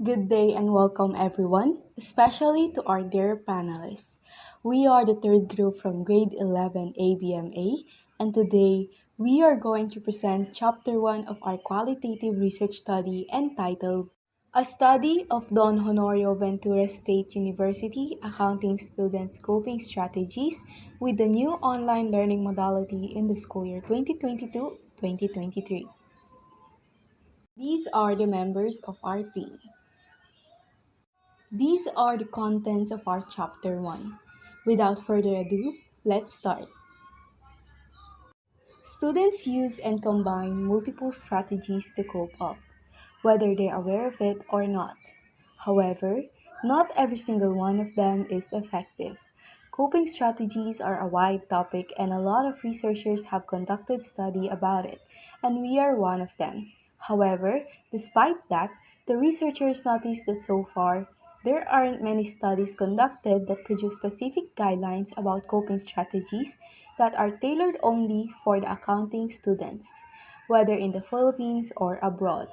Good day and welcome everyone, especially to our dear panelists. We are the third group from grade 11 ABMA, and today we are going to present chapter 1 of our qualitative research study entitled A Study of Don Honorio Ventura State University Accounting Students' Coping Strategies with the new online learning modality in the school year 2022-2023. These are the members of our team. These are the contents of our chapter 1. Without further ado, let's start. Students use and combine multiple strategies to cope up, whether they're aware of it or not. However, not every single one of them is effective. Coping strategies are a wide topic and a lot of researchers have conducted study about it, and we are one of them. However, despite that, the researchers noticed that so far, there aren't many studies conducted that produce specific guidelines about coping strategies that are tailored only for the accounting students, whether in the Philippines or abroad.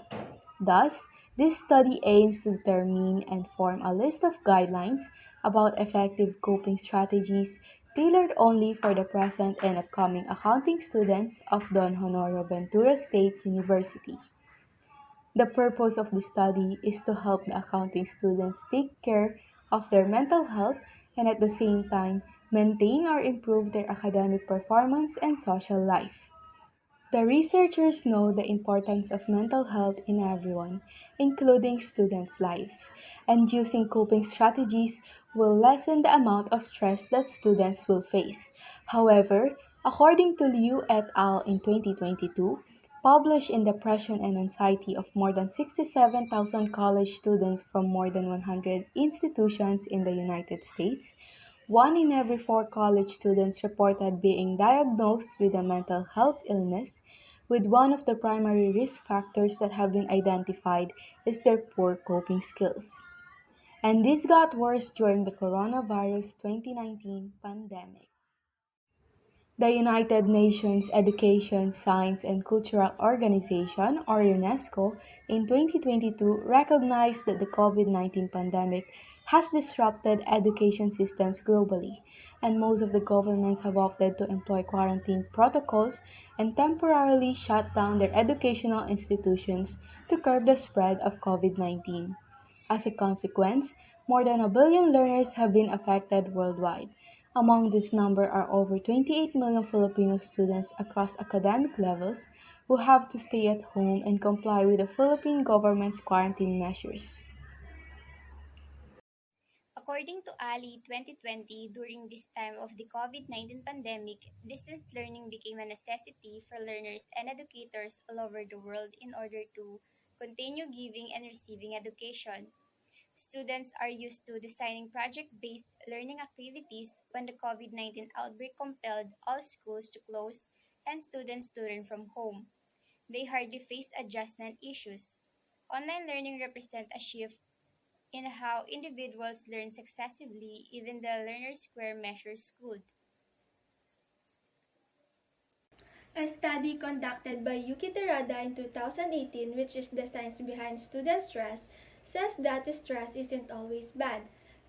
Thus, this study aims to determine and form a list of guidelines about effective coping strategies tailored only for the present and upcoming accounting students of Don Honorio Ventura State University. The purpose of the study is to help the accounting students take care of their mental health and at the same time maintain or improve their academic performance and social life. The researchers know the importance of mental health in everyone, including students' lives, and using coping strategies will lessen the amount of stress that students will face. However, according to Liu et al. In 2022, published in Depression and Anxiety of more than 67,000 college students from more than 100 institutions in the United States, one in every four college students reported being diagnosed with a mental health illness, with one of the primary risk factors that have been identified is their poor coping skills. And this got worse during the coronavirus 2019 pandemic. The United Nations Education, Science and Cultural Organization, or UNESCO, in 2022 recognized that the COVID-19 pandemic has disrupted education systems globally, and most of the governments have opted to employ quarantine protocols and temporarily shut down their educational institutions to curb the spread of COVID-19. As a consequence, more than a billion learners have been affected worldwide. Among this number are over 28 million Filipino students across academic levels who have to stay at home and comply with the Philippine government's quarantine measures. According to Ali 2020, during this time of the COVID-19 pandemic, distance learning became a necessity for learners and educators all over the world in order to continue giving and receiving education. Students are used to designing project-based learning activities when the COVID-19 outbreak compelled all schools to close and students to learn from home. They hardly faced adjustment issues. Online learning represents a shift in how individuals learn successively, even the Learner Square measures could. A study conducted by Yuki Terada in 2018, which is the science behind student stress, says that stress isn't always bad.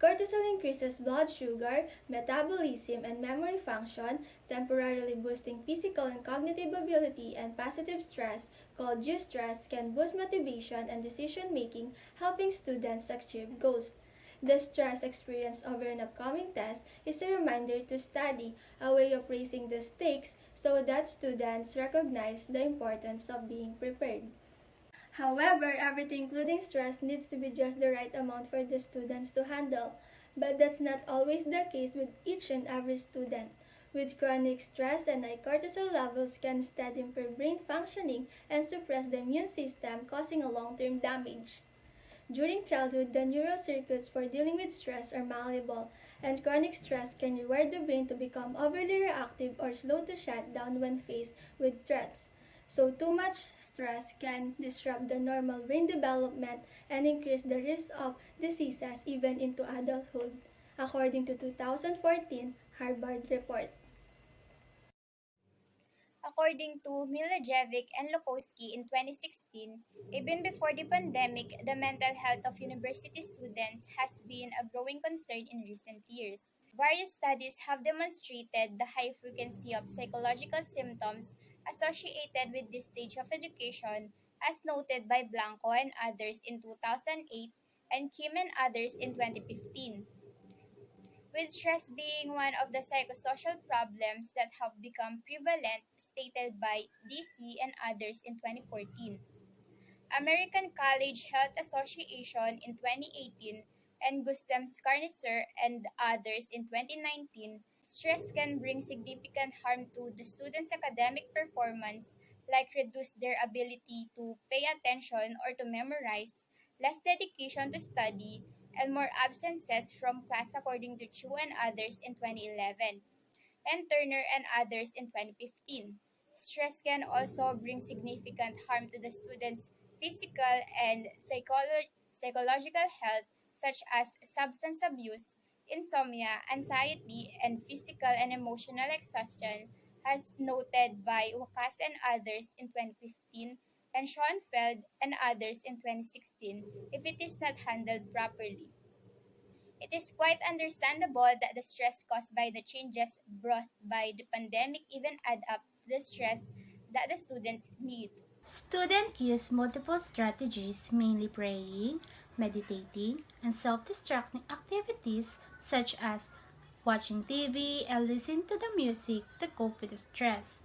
Cortisol increases blood sugar, metabolism, and memory function, temporarily boosting physical and cognitive ability, and positive stress, called eustress, can boost motivation and decision making, helping students achieve goals. The stress experienced over an upcoming test is a reminder to study, a way of raising the stakes so that students recognize the importance of being prepared. However, everything including stress needs to be just the right amount for the students to handle. But that's not always the case with each and every student. With chronic stress and high cortisol levels can instead improve brain functioning and suppress the immune system, causing a long-term damage. During childhood, the neural circuits for dealing with stress are malleable, and chronic stress can rewire the brain to become overly reactive or slow to shut down when faced with threats. So, too much stress can disrupt the normal brain development and increase the risk of diseases even into adulthood, according to 2014 Harvard report. According to Milojevic and Lukowski in 2016, even before the pandemic, the mental health of university students has been a growing concern in recent years. Various studies have demonstrated the high frequency of psychological symptoms associated with this stage of education, as noted by Blanco and others in 2008 and Kim and others in 2015, with stress being one of the psychosocial problems that have become prevalent, stated by DC and others in 2014. American College Health Association in 2018 and Gustav Skarniser and others in 2019, stress can bring significant harm to the students' academic performance, like reduce their ability to pay attention or to memorize, less dedication to study, and more absences from class according to Chu and others in 2011 and Turner and others in 2015. Stress can also bring significant harm to the students' physical and psychological health, such as substance abuse, insomnia, anxiety, and physical and emotional exhaustion, as noted by Wakas and others in 2015 and Schoenfeld and others in 2016, if it is not handled properly. It is quite understandable that the stress caused by the changes brought by the pandemic even add up to the stress that the students meet. Students use multiple strategies, mainly praying, meditating, and self-destructing activities such as watching TV and listening to the music to cope with the stress.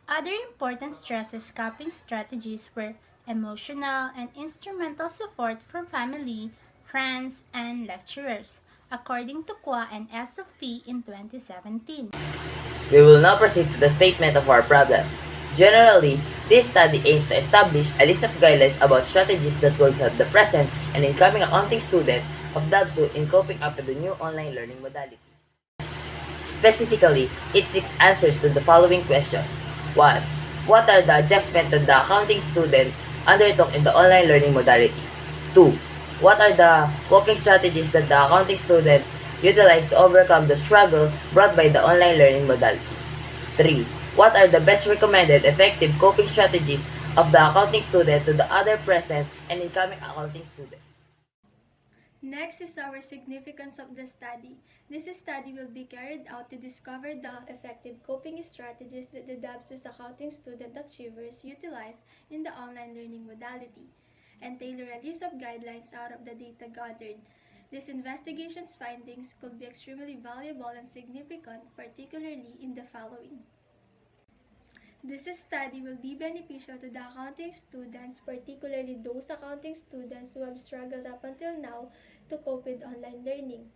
Other important stress coping strategies were emotional and instrumental support from family, friends, and lecturers, according to Kwa and SFP in 2017. We will now proceed to the statement of our problem. Generally, this study aims to establish a list of guidelines about strategies that will help the present and incoming accounting student of DABSU in coping up with the new online learning modality. Specifically, it seeks answers to the following question. 1. What are the adjustments that the accounting student undertook in the online learning modality? 2. What are the coping strategies that the accounting student utilized to overcome the struggles brought by the online learning modality? 3. What are the best recommended effective coping strategies of the accounting student to the other present and incoming accounting student? Next is our significance of the study. This study will be carried out to discover the effective coping strategies that the DABSU's accounting student achievers utilize in the online learning modality, and tailor a list of guidelines out of the data gathered. This investigation's findings could be extremely valuable and significant, particularly in the following. This study will be beneficial to the accounting students, particularly those accounting students who have struggled up until now to cope with online learning,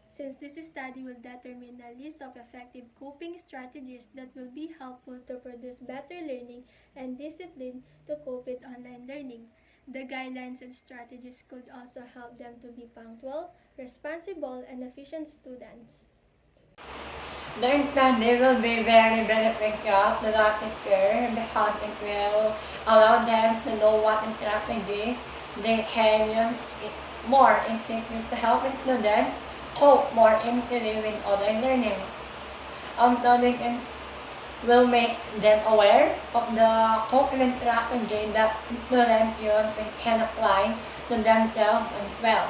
since this study will determine a list of effective coping strategies that will be helpful to produce better learning and discipline to cope with online learning. The guidelines and strategies could also help them to be punctual, responsible, and efficient students. The study will be very beneficial to the teacher because it will allow them to know what strategy they can use more effectively to help the students cope more easily with online learning. Also, they will make them aware of the coping strategy that students use and can apply to themselves as well.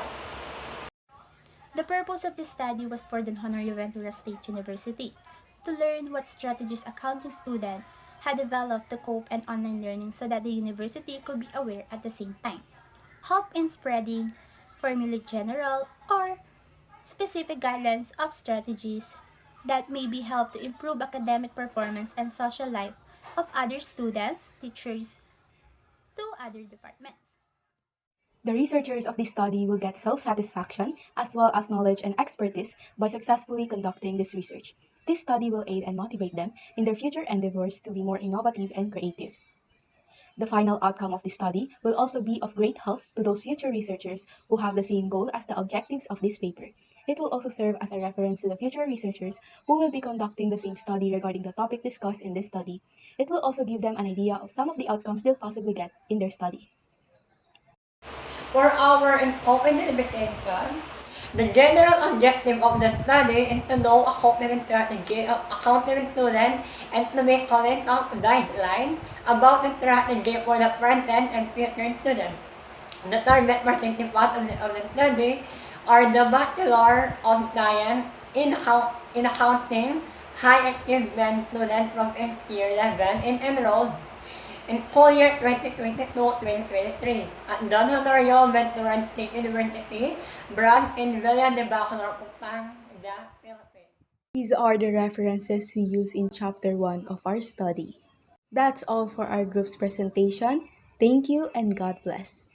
The purpose of this study was for the Honorary Ventura State University to learn what strategies accounting students had developed to cope and online learning so that the university could be aware at the same time. Help in spreading formulae general or specific guidelines of strategies that may be helped to improve academic performance and social life of other students, teachers, to other departments. The researchers of this study will get self-satisfaction as well as knowledge and expertise by successfully conducting this research. This study will aid and motivate them in their future endeavors to be more innovative and creative. The final outcome of this study will also be of great help to those future researchers who have the same goal as the objectives of this paper. It will also serve as a reference to the future researchers who will be conducting the same study regarding the topic discussed in this study. It will also give them an idea of some of the outcomes they'll possibly get in their study. For our coping education, The general objective of the study is to know a coping strategy of accounting students and to make current guidelines about the strategy for the present and future students. The target participants of the study are the Bachelor of Science in Accounting high achievement students from year 11 and enrolled in school year 2022-2023 at Don Honorio Veteran State University, branch in Villa de Bacolor, Pupang, the Philippines. These are the references we use in Chapter 1 of our study. That's all for our group's presentation. Thank you and God bless.